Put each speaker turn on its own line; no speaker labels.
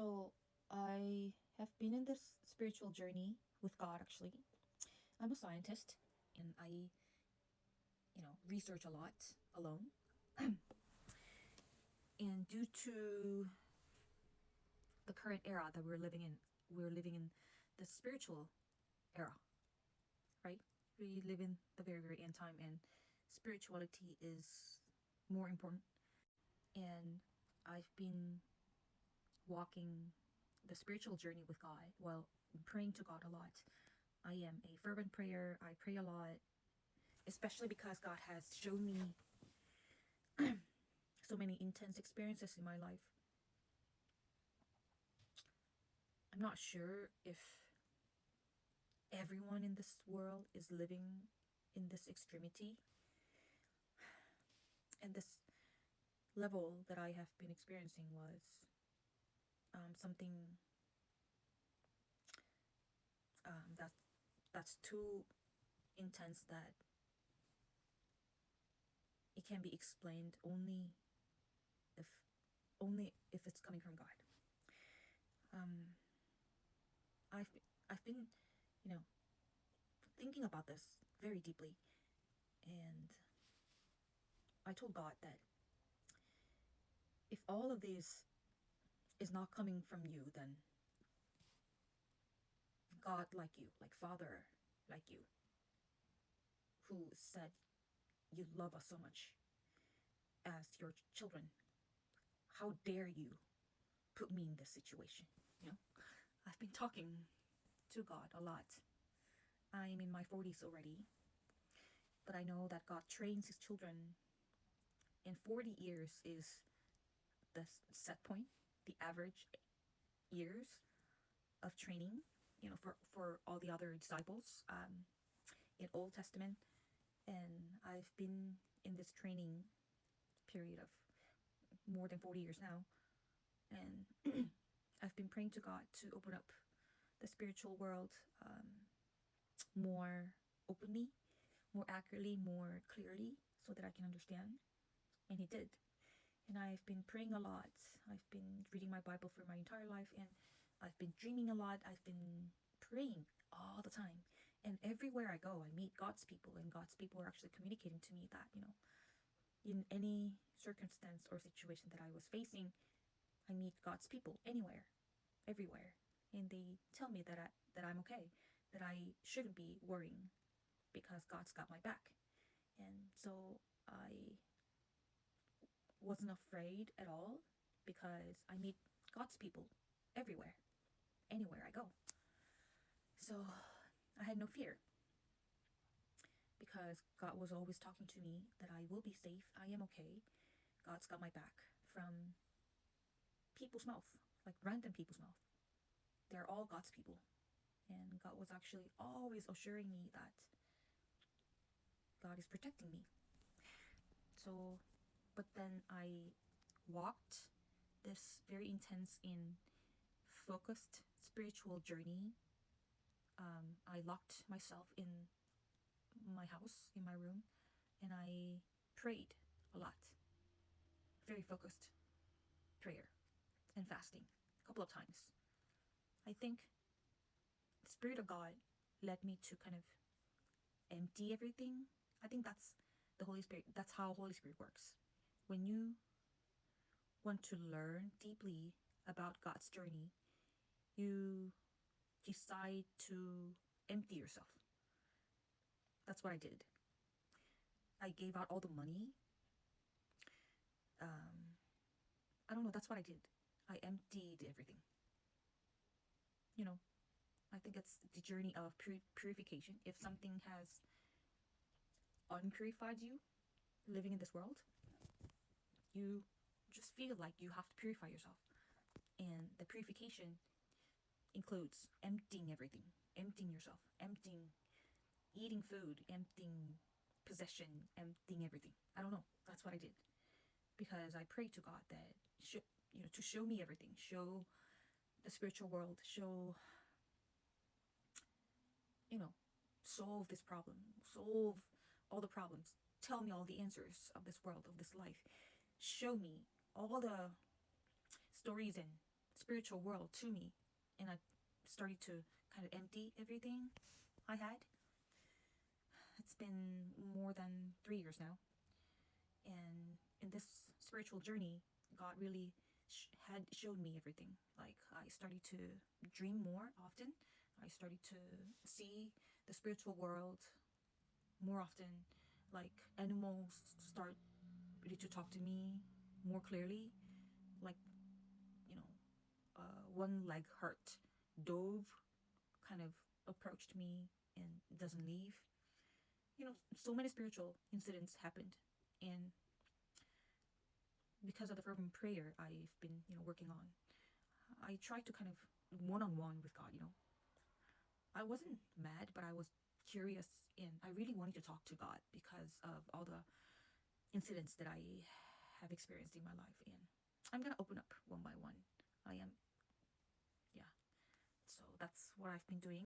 So I have been in this spiritual journey with God actually. I'm a scientist and I, research a lot alone. And due to the current era that we're living in the spiritual era, right? We live in the very, very end time and spirituality is more important. And I've been walking the spiritual journey with God while praying to God a lot. I am a fervent prayer. I pray a lot, especially because God has shown me so many intense experiences in my life. I'm not sure if everyone in this world is living in this extremity and this level that I have been experiencing was something that's too intense that it can be explained if only if it's coming from God. I've I've been, you know, thinking about this very deeply, and I told God that if all of this is not coming from you, then God like you, like Father like you, who said you love us so much as your children, how dare you put me in this situation? You know, I've been talking to God a lot. I'm in my 40s already, but I know that God trains his children, and 40 years is the set point, the average years of training, for all the other disciples in Old Testament. And I've been in this training period of more than 40 years now. And I've been praying to God to open up the spiritual world more openly, more accurately, more clearly, so that I can understand. And He did. And I've been praying a lot. I've been reading my Bible for my entire life, and I've been dreaming a lot. I've been praying all the time. And everywhere I go, I meet God's people, and God's people are actually communicating to me that, in any circumstance or situation that I was facing, I meet God's people anywhere, everywhere. And they tell me that I'm okay, that I shouldn't be worrying because God's got my back. And so I wasn't afraid at all because I meet God's people everywhere, anywhere I go. So I had no fear because God was always talking to me that I will be safe, I am okay, God's got my back, from people's mouth, like random people's mouth. They're all God's people. And God was actually always assuring me that God is protecting me. So, but then I walked this very intense and focused spiritual journey. I locked myself in my house, in my room, and I prayed a lot. Very focused prayer and fasting a couple of times. I think the Spirit of God led me to kind of empty everything. I think that's the Holy Spirit. That's how Holy Spirit works. When you want to learn deeply about God's journey, you decide to empty yourself. That's what I did. I gave out all the money. I don't know, that's what I did. I emptied everything. You know, I think it's the journey of purification. If something has unpurified you living in this world, you just feel like you have to purify yourself. And the purification includes emptying everything, emptying yourself, emptying eating food, emptying possession, emptying everything. I don't know. That's what I did. Because I prayed to God that to show me everything, show the spiritual world, show, solve this problem, solve all the problems, tell me all the answers of this world, of this life, show me all the stories and spiritual world to me, and I started to kind of empty everything I had. It's been more than 3 years now, and in this spiritual journey, God really had showed me everything. Like, I started to dream more often. I started to see the spiritual world more often. Like, animals start really to talk to me more clearly. Like, you know, one leg hurt dove kind of approached me and doesn't leave. So many spiritual incidents happened, and because of the fervent prayer I've been, working on, I tried to kind of one on one with God. I wasn't mad, but I was curious, and I really wanted to talk to God because of all the incidents that I have experienced in my life. And I'm gonna open up one by one. I am, yeah. So that's what I've been doing.